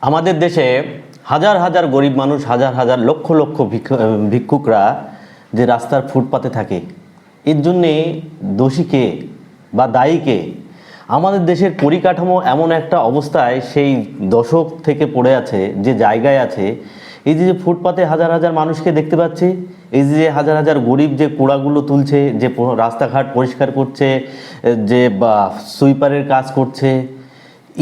আমাদের দেশে হাজার হাজার গরিব মানুষ, হাজার হাজার লক্ষ লক্ষ ভিক্ষুকরা যে রাস্তার ফুটপাতে থাকে, এর জন্যে দোষী কে বা দায়ী কে? আমাদের দেশের পরিকাঠামো এমন একটা অবস্থায় সেই দশক থেকে পড়ে আছে, যে জায়গায় আছে। এই যে ফুটপাতে হাজার হাজার মানুষকে দেখতে পাচ্ছি, এই যে হাজার হাজার গরিব যে কুড়াগুলো তুলছে, যে রাস্তাঘাট পরিষ্কার করছে, যে সুইপারের কাজ করছে,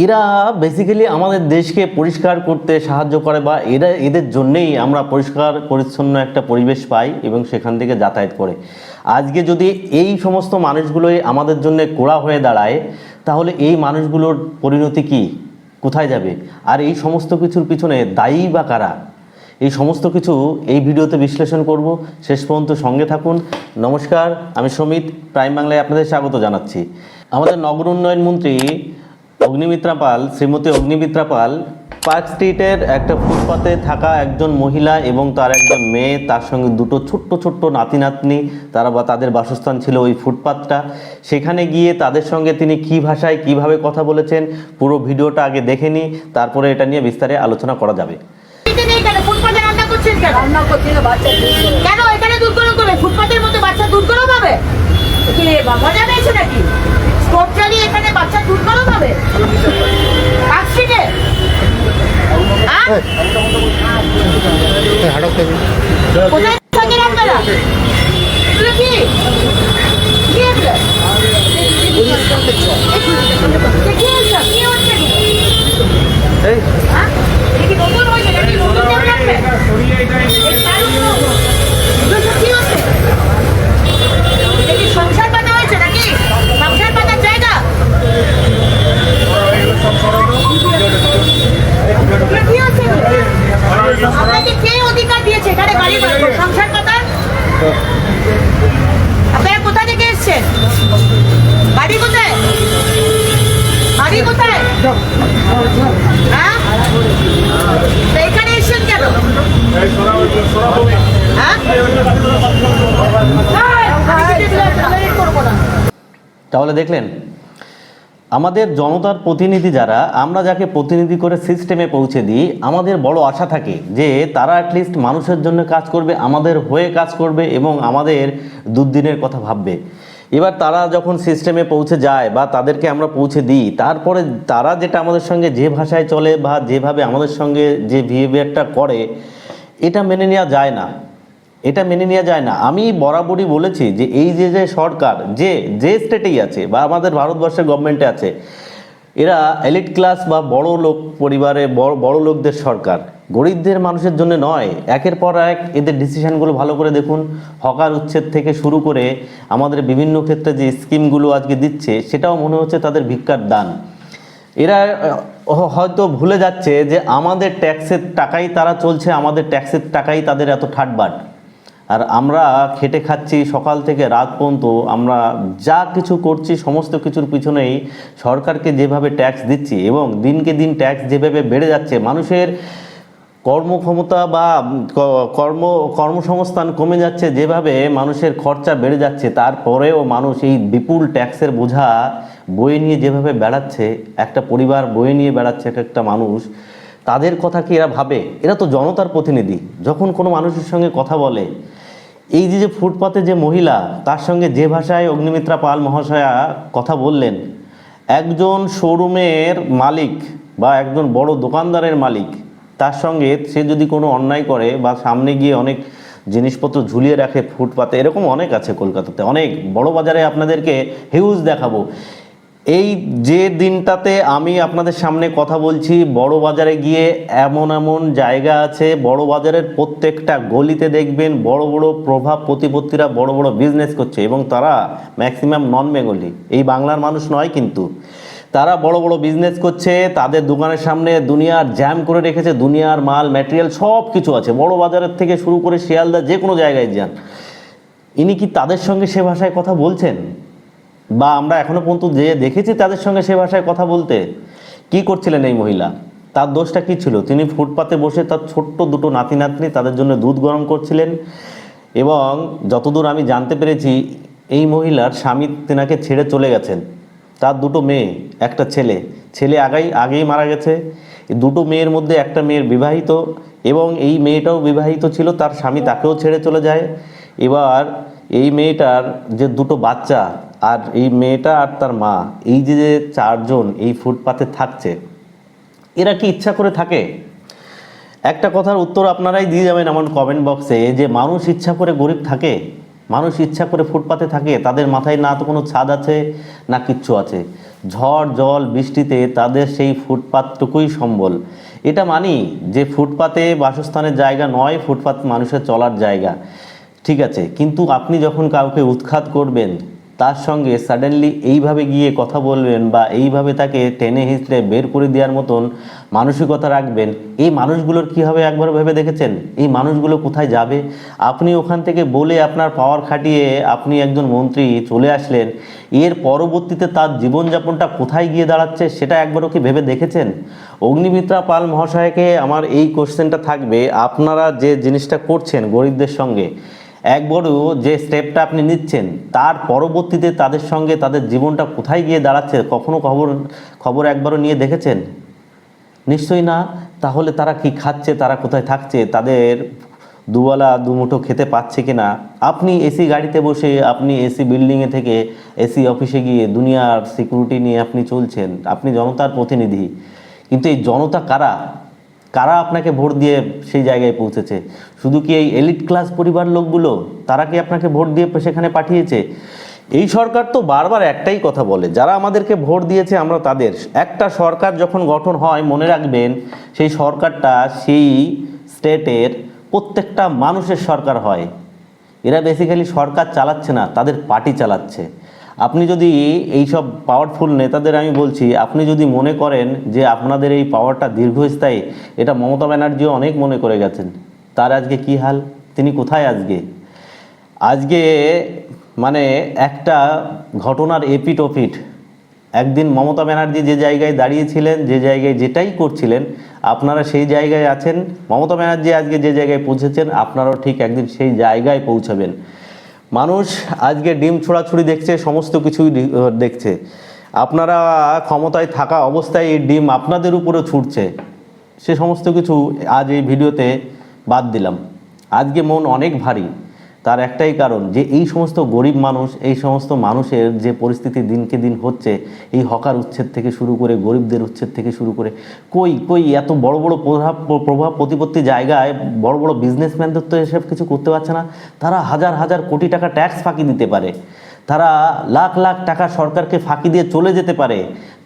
এরা বেসিক্যালি আমাদের দেশকে পরিষ্কার করতে সাহায্য করে, বা এদের জন্যেই আমরা পরিষ্কার পরিচ্ছন্ন একটা পরিবেশ পাই এবং সেখান থেকে যাতায়াত করে। আজকে যদি এই সমস্ত মানুষগুলোই আমাদের জন্য কোড়া হয়ে দাঁড়ায়, তাহলে এই মানুষগুলোর পরিণতি কি, কোথায় যাবে? আর এই সমস্ত কিছুর পিছনে দায়ী বা কারা? এই সমস্ত কিছু এই ভিডিওতে বিশ্লেষণ করব। শেষ পর্যন্ত সঙ্গে থাকুন। নমস্কার, আমি সমিত, প্রাইম বাংলায় আপনাদের স্বাগত জানাচ্ছি। আমাদের নগর উন্নয়ন মন্ত্রী অগ্নিমিত্রা পাল, শ্রীমতী অগ্নিমিত্রা পাল, পার্ক স্ট্রিটের একটা ফুটপাতে থাকা একজন মহিলা এবং তার একজন মেয়ে, তার সঙ্গে দুটো ছোট্ট ছোট্ট নাতি নাতনি, তাদের বাসস্থান ছিল ওই ফুটপাতটা। সেখানে গিয়ে তাদের সঙ্গে তিনি কী ভাষায় কীভাবে কথা বলেছেন, পুরো ভিডিওটা আগে দেখে নিই, তারপরে এটা নিয়ে বিস্তারে আলোচনা করা যাবে। ফুটপাতের মধ্যে বাচ্চা দুধ গরম হবে, মজা পেয়েছে নাকি? স্টোভ চালিয়ে এখানে বাচ্চা দুধ গরম হবে? কোথায় থাকেন আপনারা? কি নতুন হয়েছে নাকি? সংসার পাতা হয়েছে নাকি? সংসার পাতার জায়গা কি আছে? আপনাকে কে অধিকার দিয়েছে এখানে গাড়ি সংসার পাতার? আপনারা কোথা থেকে এসছেন? বাড়ি কোথায়? বাড়ি কোথায়? হ্যাঁ, এখানে এসছেন কেন? তাহলে দেখলেন, আমাদের জনতার প্রতিনিধি যারা, আমরা যাকে প্রতিনিধি করে সিস্টেমে পৌঁছে দিই, আমাদের বড় আশা থাকে যে তারা অ্যাটলিস্ট মানুষের জন্য কাজ করবে, আমাদের হয়ে কাজ করবে এবং আমাদের দুর্দিনের কথা ভাববে। এবার তারা যখন সিস্টেমে পৌঁছে যায় বা তাদেরকে আমরা পৌঁছে দিই, তারপরে তারা যেটা আমাদের সঙ্গে যে ভাষায় চলে বা যেভাবে আমাদের সঙ্গে যে বিহেভিয়ারটা করে, এটা মেনে নেওয়া যায় না। এটা মেনে নেওয়া যায় না। আমি বরাবরই বলেছি যে এই যে সরকার যে স্টেটেই আছে বা আমাদের ভারতবর্ষের গভর্নমেন্টে আছে, এরা এলিট ক্লাস বা বড় লোক পরিবারে বড় লোকদের সরকার, গরিবদের মানুষের জন্য নয়। একের পর এক এদের ডিসিশানগুলো ভালো করে দেখুন। হকার উচ্ছেদ থেকে শুরু করে আমাদের বিভিন্ন ক্ষেত্রে যে স্কিমগুলো আজকে দিচ্ছে, সেটাও মনে হচ্ছে তাদের ভিক্ষার দান। এরা হয়তো ভুলে যাচ্ছে যে আমাদের ট্যাক্সের টাকাই তারা চলছে, আমাদের ট্যাক্সের টাকাই তাদের এত ঠাটবাট। আর আমরা খেটে খাচ্ছি সকাল থেকে রাত পর্যন্ত, আমরা যা কিছু করছি সমস্ত কিছুর পিছনেই সরকারকে যেভাবে ট্যাক্স দিচ্ছি এবং দিনকে দিন ট্যাক্স যেভাবে বেড়ে যাচ্ছে, মানুষের কর্মক্ষমতা বা কর্মসংস্থান কমে যাচ্ছে, যেভাবে মানুষের খরচা বেড়ে যাচ্ছে, তারপরেও মানুষ এই বিপুল ট্যাক্সের বোঝা বয়ে নিয়ে যেভাবে বেড়াচ্ছে, একটা পরিবার বয়ে নিয়ে বেড়াচ্ছে এক একটা মানুষ, তাদের কথা কি এরা ভাবে? এরা তো জনতার প্রতিনিধি। যখন কোনো মানুষের সঙ্গে কথা বলে, এই যে ফুটপাতে যে মহিলা, তার সঙ্গে যে ভাষায় অগ্নিমিত্রা পাল মহাশয়া কথা বললেন, একজন শোরুমের মালিক বা একজন বড় দোকানদারের মালিক, তার সঙ্গে সে যদি কোনো অন্যায় করে বা সামনে গিয়ে অনেক জিনিসপত্র ঝুলিয়ে রাখে ফুটপাতে, এরকম অনেক আছে কলকাতাতে, অনেক বড় বাজারে আপনাদেরকে হিউজ দেখাবো। এই যে দিনটাতে আমি আপনাদের সামনে কথা বলছি, বড় বাজারে গিয়ে এমন এমন জায়গা আছে, বড় বাজারের প্রত্যেকটা গলিতে দেখবেন বড় বড় প্রভাব প্রতিপত্তিরা বড় বড় বিজনেস করছে এবং তারা ম্যাক্সিমাম নন বেঙ্গলি, এই বাংলার মানুষ নয়, কিন্তু তারা বড় বড় বিজনেস করছে। তাদের দোকানের সামনে দুনিয়ার জ্যাম করে রেখেছে, দুনিয়ার মাল ম্যাটেরিয়াল সব কিছু আছে, বড় বাজারের থেকে শুরু করে শিয়ালদা যে কোনো জায়গায় যান। ইনি কি তাদের সঙ্গে সে ভাষায় কথা বলছেন? বা আমরা এখনো পর্যন্ত যে দেখেছি তাদের সঙ্গে সে ভাষায় কথা বলতে? কি করছিলেন এই মহিলা? তার দোষটা কি ছিল? তিনি ফুটপাতে বসে তার ছোট্ট দুটো নাতি নাতনি, তাদের জন্য দুধ গরম করছিলেন। এবং যতদূর আমি জানতে পেরেছি, এই মহিলার স্বামী তেনাকে ছেড়ে চলে গেছেন। তার দুটো মেয়ে, একটা ছেলে আগেই মারা গেছে। এই দুটো মেয়ের মধ্যে একটা মেয়ের বিবাহিত, এবং এই মেয়েটাও বিবাহিত ছিল, তার স্বামী তাকেও ছেড়ে চলে যায়। এবার এই মেয়েটার যে দুটো বাচ্চা, আর এই মেয়েটা আর তার মা, এই যে যে চারজন এই ফুটপাতে থাকছে, এরা কি ইচ্ছা করে থাকে? একটা কথার উত্তর আপনারাই দিয়ে যাবেন আমার কমেন্ট বক্সে, যে মানুষ ইচ্ছা করে গরিব থাকে? মানুষ ইচ্ছা করে ফুটপাতে থাকে? তাদের মাথায় না তো কোনো ছাদ আছে, না কিচ্ছু আছে। ঝড় জল বৃষ্টিতে তাদের সেই ফুটপাতটুকুই সম্বল। এটা মানি যে ফুটপাতে বাসস্থানের জায়গা নয়, ফুটপাত মানুষের চলার জায়গা, ঠিক আছে। কিন্তু আপনি যখন কাউকে উৎখাত করবেন, তার সঙ্গে সাডেনলি এইভাবে গিয়ে কথা বলবেন বা এইভাবে তাকে টেনে হিঁচড়ে বের করে দেওয়ার মতন মানসিকতা রাখবেন, এই মানুষগুলোর কী হবে একবার ভেবে দেখেছেন? এই মানুষগুলো কোথায় যাবে? আপনি ওখান থেকে বলে আপনার পাওয়ার খাটিয়ে আপনি একজন মন্ত্রী চলে আসলেন, এর পরবর্তীতে তার জীবনযাপনটা কোথায় গিয়ে দাঁড়াচ্ছে সেটা একবারও কি ভেবে দেখেছেন? অগ্নিমিত্রা পাল মহাশয়কে আমার এই কোশ্চেনটা থাকবে, আপনারা যে জিনিসটা করছেন গরিবদের সঙ্গে, একবারও যে স্টেপটা আপনি নিচ্ছেন, তার পরবর্তীতে তাদের সঙ্গে তাদের জীবনটা কোথায় গিয়ে দাঁড়াচ্ছে কখনো খবর একবারও নিয়ে দেখেছেন? নিশ্চয়ই না। তাহলে তারা কি খাচ্ছে, তারা কোথায় থাকছে, তাদের দুবেলা দুমুঠো খেতে পাচ্ছে কিনা? আপনি এসি গাড়িতে বসে, আপনি এসি বিল্ডিংয়ে থেকে এসি অফিসে গিয়ে দুনিয়ার সিকিউরিটি নিয়ে আপনি চলছেন, আপনি জনতার প্রতিনিধি। কিন্তু এই জনতা কারা? কারা আপনাকে ভোট দিয়ে সেই জায়গায় পৌঁছেছে? শুধু কি এই এলিট ক্লাস পরিবার লোকগুলো, তারা কি আপনাকে ভোট দিয়ে সেখানে পাঠিয়েছে? এই সরকার তো বারবার একটাই কথা বলে, যারা আমাদেরকে ভোট দিয়েছে আমরা তাদের। একটা সরকার যখন গঠন হয়, মনে রাখবেন সেই সরকারটা সেই স্টেটের প্রত্যেকটা মানুষের সরকার হয়। এরা বেসিক্যালি সরকার চালাচ্ছে না, তাদের পার্টি চালাচ্ছে। আপনি যদি এই সব পাওয়ারফুল নেতাদের আমি বলছি, আপনি যদি মনে করেন যে আপনাদের এই পাওয়ারটা দীর্ঘস্থায়ী, এটা মমতা ব্যানার্জিও অনেক মনে করে গেছেন। তার আজকে কি হাল? তিনি কোথায় আজকে? আজকে মানে একটা ঘটনার এপিট ওপিট। একদিন মমতা ব্যানার্জি যে জায়গায় দাঁড়িয়েছিলেন, যে জায়গায় যেটাই করছিলেন, আপনারা সেই জায়গায় আছেন। মমতা ব্যানার্জি আজকে যে জায়গায় পৌঁছেছেন, আপনারাও ঠিক একদিন সেই জায়গায় পৌঁছাবেন। মানুষ আজকে ডিম ছোড়াছুড়ি দেখছে, সমস্ত কিছুই দেখছে। আপনারা ক্ষমতায় থাকা অবস্থায় এই ডিম আপনাদের উপরে ছুটছে, সে সমস্ত কিছু আজ এই ভিডিওতে বাদ দিলাম। আজকে মন অনেক ভারী, তার একটাই কারণ যে এই সমস্ত গরিব মানুষ, এই সমস্ত মানুষের যে পরিস্থিতি দিনকে দিন হচ্ছে, এই হকার উচ্ছেদ থেকে শুরু করে, গরিবদের উচ্ছেদ থেকে শুরু করে, কই এত বড় বড় প্রভাব প্রতিপত্তি জায়গায় বড় বড় বিজনেসম্যানদের তো এসব কিছু করতে পারছে না। তারা হাজার হাজার কোটি টাকা ট্যাক্স ফাঁকি দিতে পারে, তারা লাখ লাখ টাকা সরকারকে ফাঁকি দিয়ে চলে যেতে পারে,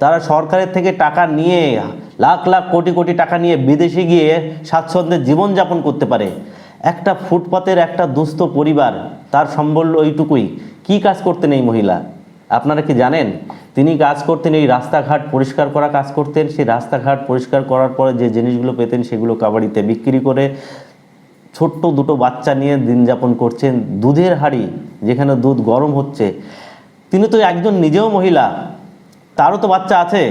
তারা সরকারের থেকে টাকা নিয়ে লাখ লাখ কোটি কোটি টাকা নিয়ে বিদেশে গিয়ে স্বাচ্ছন্দ্যে জীবনযাপন করতে পারে। একটা ফুটপাতের একটা দুস্থ পরিবার, তার সম্বল ওইটুকুই। কি কাজ করতেন এই মহিলা? আপনারা কি জানেন? তিনি কাজ করতেন এই রাস্তাঘাট পরিষ্কার করা কাজ করতেন। সেই রাস্তাঘাট পরিষ্কার করার পরে যে জিনিসগুলো পেতেন সেগুলো কাবাডিতে বিক্রি করে ছোট্ট দুটো বাচ্চা নিয়ে দিন যাপন করছেন। দুধের হাঁড়ি, যেখানে দুধ গরম হচ্ছে, তিনি তো একজন নিজেও মহিলা, তারও তো বাচ্চা আছে।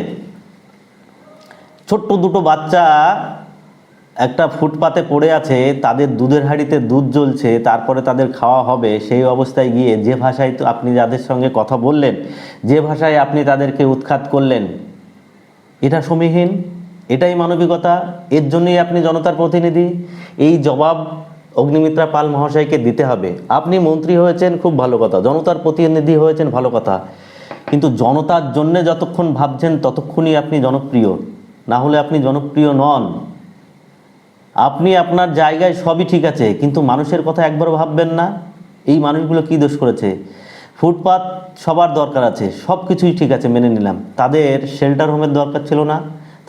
ছোট্ট দুটো বাচ্চা একটা ফুটপাতে পড়ে আছে, তাদের দুধের হাঁড়িতে দুধ জ্বলছে, তারপরে তাদের খাওয়া হবে। সেই অবস্থায় গিয়ে যে ভাষায় তো আপনি যাদের সঙ্গে কথা বললেন, যে ভাষায় আপনি তাদেরকে উৎখাত করলেন, এটা সমীহীন, এটাই মানবিকতা? এর জন্যই আপনি জনতার প্রতিনিধি? এই জবাব অগ্নিমিত্রা পাল মহাশয়কে দিতে হবে। আপনি মন্ত্রী হয়েছেন খুব ভালো কথা, জনতার প্রতিনিধি হয়েছেন ভালো কথা, কিন্তু জনতার জন্যে যতক্ষণ ভাবছেন ততক্ষণই আপনি জনপ্রিয়, না হলে আপনি জনপ্রিয় নন। আপনি আপনার জায়গায় সবই ঠিক আছে, কিন্তু মানুষের কথা একবারও ভাববেন না। এই মানুষগুলো কি দোষ করেছে? ফুটপাত সবার দরকার আছে, সব কিছুই ঠিক আছে, মেনে নিলাম। তাদের শেল্টার হোমের দরকার ছিল না,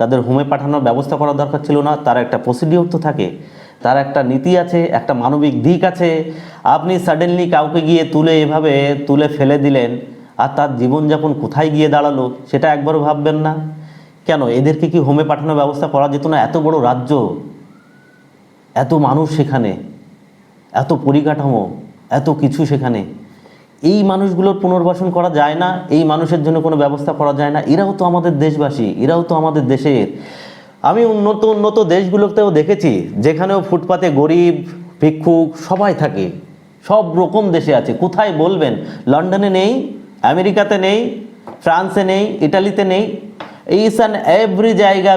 তাদের হোমে পাঠানোর ব্যবস্থা করার দরকার ছিল না। তার একটা প্রসিডিওর তো থাকে, তার একটা নীতি আছে, একটা মানবিক দিক আছে। আপনি সাডেনলি কাউকে গিয়ে এভাবে তুলে ফেলে দিলেন, আর তার জীবনযাপন কোথায় গিয়ে দাঁড়ালো সেটা একবারও ভাববেন না কেন? এদেরকে কি হোমে পাঠানোর ব্যবস্থা করা যেত না? এত বড় রাজ্য, এত মানুষ সেখানে, এত পরিকাঠামো, এত কিছু সেখানে, এই মানুষগুলোর পুনর্বাসন করা যায় না? এই মানুষের জন্য কোনো ব্যবস্থা করা যায় না? এরাও তো আমাদের দেশবাসী, এরাও তো আমাদের দেশের। আমি উন্নত দেশগুলোতেও দেখেছি, যেখানেও ফুটপাতে গরিব ভিক্ষুক সবাই থাকে, সব রকম দেশে আছে। কোথায় বলবেন? লন্ডনে নেই, আমেরিকাতে নেই, ফ্রান্সে নেই, ইটালিতে নেই, ইচ অ্যান্ড এভরি জায়গা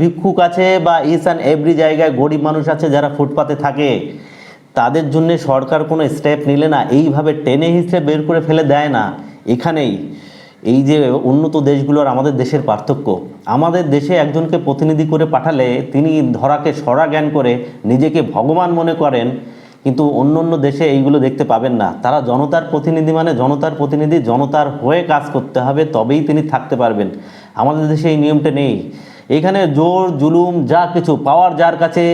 ভিক্ষুক আছে, বা ইচ অ্যান্ড এভরি জায়গায় গরিব মানুষ আছে যারা ফুটপাতে থাকে। তাদের জন্য সরকার কোনো স্টেপ নিলে না, এইভাবে টেনে হিঁচড়ে বের করে ফেলে দেয় না। এখানেই এই যে উন্নত দেশগুলোর আমাদের দেশের পার্থক্য। আমাদের দেশে একজনকে প্রতিনিধি করে পাঠালে তিনি ধরাকে সরা জ্ঞান করে নিজেকে ভগবান মনে করেন, কিন্তু অন্য অন্য দেশে এইগুলো দেখতে পাবেন না। তারা জনতার প্রতিনিধি, মানে জনতার প্রতিনিধি, জনতার হয়ে কাজ করতে হবে, তবেই তিনি থাকতে পারবেন। আমাদের দেশে এই নিয়মটা নেই। এখানে জোর জুলুম যা কিছু, পাওয়ার যার কাছে,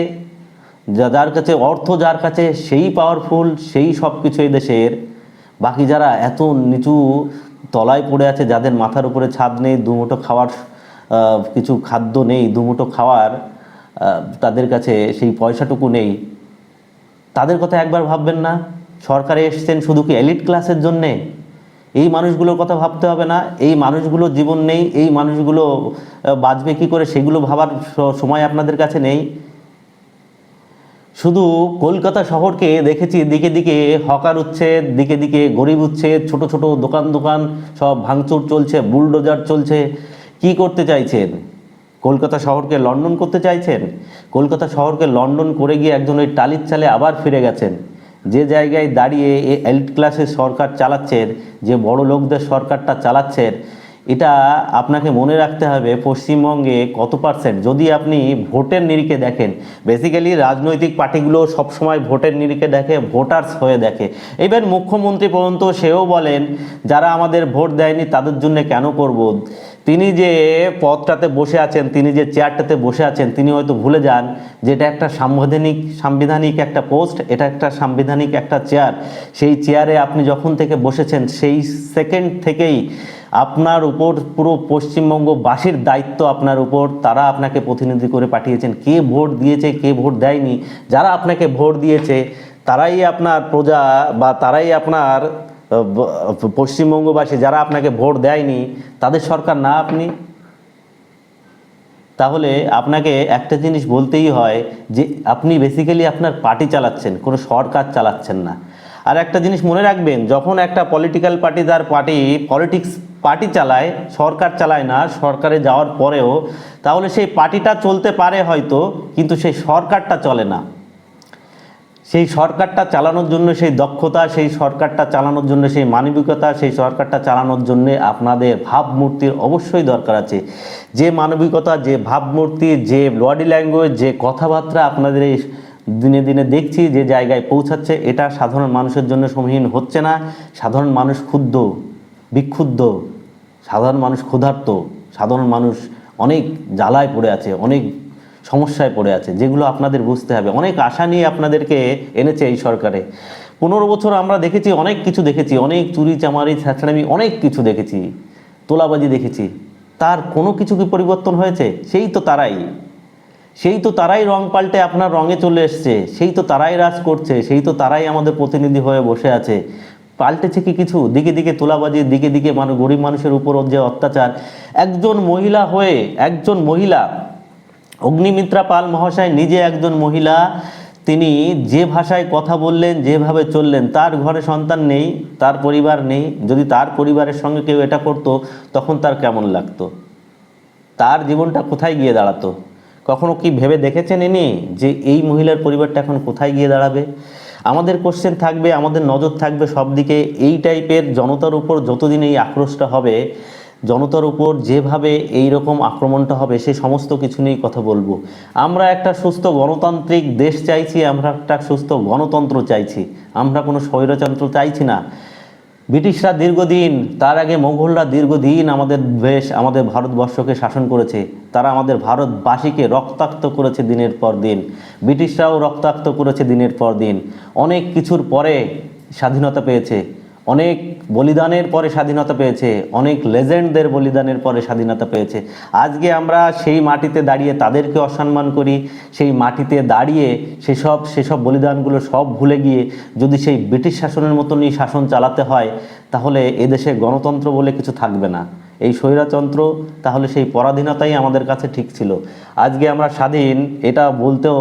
যার কাছে অর্থ, যার কাছে সেই পাওয়ারফুল, সেই সব কিছু এই দেশের। বাকি যারা এত নিচু তলায় পড়ে আছে, যাদের মাথার উপরে ছাদ নেই, দুমুঠো খাওয়ার কিছু খাদ্য নেই, দুমুঠো খাওয়ার তাদের কাছে সেই পয়সাটুকু নেই, তাদের কথা একবার ভাববেন না? সরকারে এসছেন শুধু কি এলিট ক্লাসের জন্যে? এই মানুষগুলোর কথা ভাবতে হবে না? এই মানুষগুলো জীবন নেই, এই মানুষগুলো বাঁচবে কী করে, সেগুলো ভাবার সময় আপনাদের কাছে নেই। শুধু কলকাতা শহরকে দেখেছি দিকে দিকে হকার উচ্ছেদ, দিকে দিকে গরিব উচ্ছেদ, ছোট ছোট দোকান দোকান সব ভাঙচুর চলছে, বুলডোজার চলছে। কি করতে চাইছেন? কলকাতা শহরকে লন্ডন করতে চাইছেন? কলকাতা শহরকে লন্ডন করে গিয়ে একজন ওই টালির চালে আবার ফিরে গেছেন। যে জায়গায় দাঁড়িয়ে এই এলিট ক্লাসের সরকার চালাচ্ছেন, যে বড় লোকদের সরকারটা চালাচ্ছেন, এটা আপনাকে মনে রাখতে হবে পশ্চিমবঙ্গে কত পার্সেন্ট। যদি আপনি ভোটের নিরিখে দেখেন, বেসিক্যালি রাজনৈতিক পার্টিগুলো সবসময় ভোটের নিরিখে দেখে, ভোটার্স হয়ে দেখে। এবার মুখ্যমন্ত্রী পর্যন্ত সেও বলেন যারা আমাদের ভোট দেয়নি তাদের জন্য কেন করব। তিনি যে পদটাতে বসে আছেন, তিনি যে চেয়ারটাতে বসে আছেন, তিনি হয়তো ভুলে যান যে এটা একটা সাংবিধানিক একটা পোস্ট, এটা একটা সাংবিধানিক একটা চেয়ার। সেই চেয়ারে আপনি যখন থেকে বসেছেন সেই সেকেন্ড থেকেই আপনার উপর পুরো পশ্চিমবঙ্গবাসীর দায়িত্ব আপনার উপর। তারা আপনাকে প্রতিনিধি করে পাঠিয়েছেন। কে ভোট দিয়েছে, কে ভোট দেয়নি, যারা আপনাকে ভোট দিয়েছে তারাই আপনার প্রজা, বা তারাই আপনার পশ্চিমবঙ্গবাসী। যারা আপনাকে ভোট দেয়নি তাদের সরকার না আপনি? তাহলে আপনাকে একটা জিনিস বলতেই হয় যে আপনি বেসিক্যালি আপনার পার্টি চালাচ্ছেন, কোনো সরকার চালাচ্ছেন না। আর একটা জিনিস মনে রাখবেন, যখন একটা পলিটিক্যাল পার্টি তার পার্টি চালায়, সরকার চালায় না, সরকারে যাওয়ার পরেও, তাহলে সেই পার্টিটা চলতে পারে হয়তো, কিন্তু সেই সরকারটা চলে না। সেই সরকারটা চালানোর জন্য সেই দক্ষতা, সেই সরকারটা চালানোর জন্য সেই মানবিকতা, সেই সরকারটা চালানোর জন্য আপনাদের ভাবমূর্তির অবশ্যই দরকার আছে। যে মানবিকতা, যে ভাবমূর্তি, যে বডি ল্যাঙ্গুয়েজ, যে কথাবার্তা আপনাদের এই দিনে দিনে দেখছি যে জায়গায় পৌঁছাচ্ছে, এটা সাধারণ মানুষের জন্য সমীহীন হচ্ছে না। সাধারণ মানুষ ক্ষুব্ধ, বিক্ষুব্ধ, সাধারণ মানুষ ক্ষুধার্ত, সাধারণ মানুষ অনেক জ্বালায় পড়ে আছে, অনেক সমস্যায় পড়ে আছে, যেগুলো আপনাদের বুঝতে হবে। অনেক আশা নিয়ে আপনাদেরকে এনেছে এই সরকারে। 15 বছর আমরা দেখেছি, অনেক কিছু দেখেছি, অনেক চুরি চামারি ছ্যাঁচড়ামি অনেক কিছু দেখেছি, তোলাবাজি দেখেছি। তার কোনো কিছু কি পরিবর্তন হয়েছে? সেই তো তারাই রং পাল্টে আপনার রঙে চলে এসছে, সেই তো তারাই রাজ করছে, সেই তো তারাই আমাদের প্রতিনিধি হয়ে বসে আছে। পাল্টেছে কি কিছু? দিকে দিকে তোলাবাজি, দিকে দিকে গরিব মানুষের উপর যে অত্যাচার। একজন মহিলা অগ্নিমিত্রা পাল মহাশয় নিজে একজন মহিলা, তিনি যে ভাষায় কথা বললেন, যেভাবে চললেন, তার ঘরে সন্তান নেই, তার পরিবার নেই। যদি তার পরিবারের সঙ্গে কেউ এটা করতো তখন তার কেমন লাগতো? তার জীবনটা কোথায় গিয়ে দাঁড়াতো? কখনো কি ভেবে দেখেছেন ইনি যে এই মহিলার পরিবারটা এখন কোথায় গিয়ে দাঁড়াবে? আমাদের কোশ্চেন থাকবে, আমাদের নজর থাকবে সব দিকে। এই টাইপের জনতার উপর যতদিন এই আক্রোশটা হবে, জনতার উপর যেভাবে এই রকম আক্রমণটা হবে, সেই সমস্ত কিছু নিয়েই কথা বলবো। আমরা একটা সুস্থ গণতান্ত্রিক দেশ চাইছি, আমরা একটা সুস্থ গণতন্ত্র চাইছি, আমরা কোনো স্বৈরতন্ত্র চাইছি না। ব্রিটিশরা দীর্ঘদিন, তার আগে মোগলরা দীর্ঘদিন আমাদের দেশ, আমাদের ভারতবর্ষকে শাসন করেছে। তারা আমাদের ভারতবাসীকে রক্তাক্ত করেছে দিনের পর দিন। ব্রিটিশরাও রক্তাক্ত করেছে দিনের পর দিন। অনেক কিছুর পরে স্বাধীনতা পেয়েছে, অনেক বলিদানের পরে স্বাধীনতা পেয়েছে, অনেক লেজেন্ডদের বলিদানের পরে স্বাধীনতা পেয়েছে। আজকে আমরা সেই মাটিতে দাঁড়িয়ে তাদেরকে অসম্মান করি। সেই মাটিতে দাঁড়িয়ে সেসব বলিদানগুলো সব ভুলে গিয়ে যদি সেই ব্রিটিশ শাসনের মতনই শাসন চালাতে হয়, তাহলে এদেশে গণতন্ত্র বলে কিছু থাকবে না। এই স্বৈরতন্ত্র, তাহলে সেই পরাধীনতাই আমাদের কাছে ঠিক ছিল। আজকে আমরা স্বাধীন, এটা বলতেও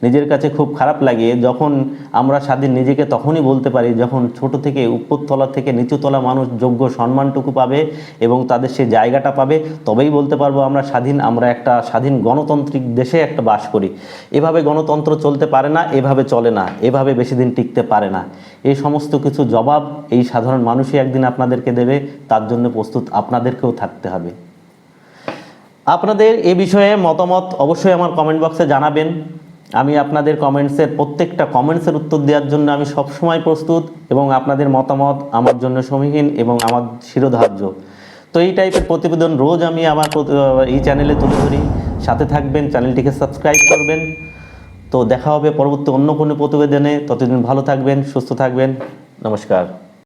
নিজের কাছে খুব খারাপ লাগে যখন আমরা স্বাধীন নিজেকে তখনই বলতে পারি যখন ছোট থেকে উপরতলা থেকে নিচুতলা মানুষ যোগ্য সম্মানটুকু পাবে এবং তাদের সে জায়গাটা পাবে, তবেই বলতে পারবো আমরা স্বাধীন, আমরা একটা স্বাধীন গণতান্ত্রিক দেশে একটা বাস করি। এভাবে গণতন্ত্র চলতে পারে না, এভাবে চলে না, এভাবে বেশি দিন টিকতে পারে না। এই সমস্ত কিছু জবাব এই সাধারণ মানুষই একদিন আপনাদেরকে দেবে, তার জন্য প্রস্তুত আপনাদেরকেও থাকতে হবে। আপনাদের এ বিষয়ে মতামত অবশ্যই আমার কমেন্ট বক্সে জানাবেন। আমি আপনাদের কমেন্টসের প্রত্যেকটা কমেন্টসের উত্তর দেওয়ার জন্য আমি সবসময় প্রস্তুত, এবং আপনাদের মতামত আমার জন্য সমীহীন এবং আমার শিরোধার্য। তো এই টাইপের প্রতিবেদন রোজ আমি আমার এই চ্যানেলে তুলে ধরি। সাথে থাকবেন, চ্যানেলটিকে সাবস্ক্রাইব করবেন। তো দেখা হবে পরবর্তী অন্য কোনো প্রতিবেদনে। ততদিন ভালো থাকবেন, সুস্থ থাকবেন। নমস্কার।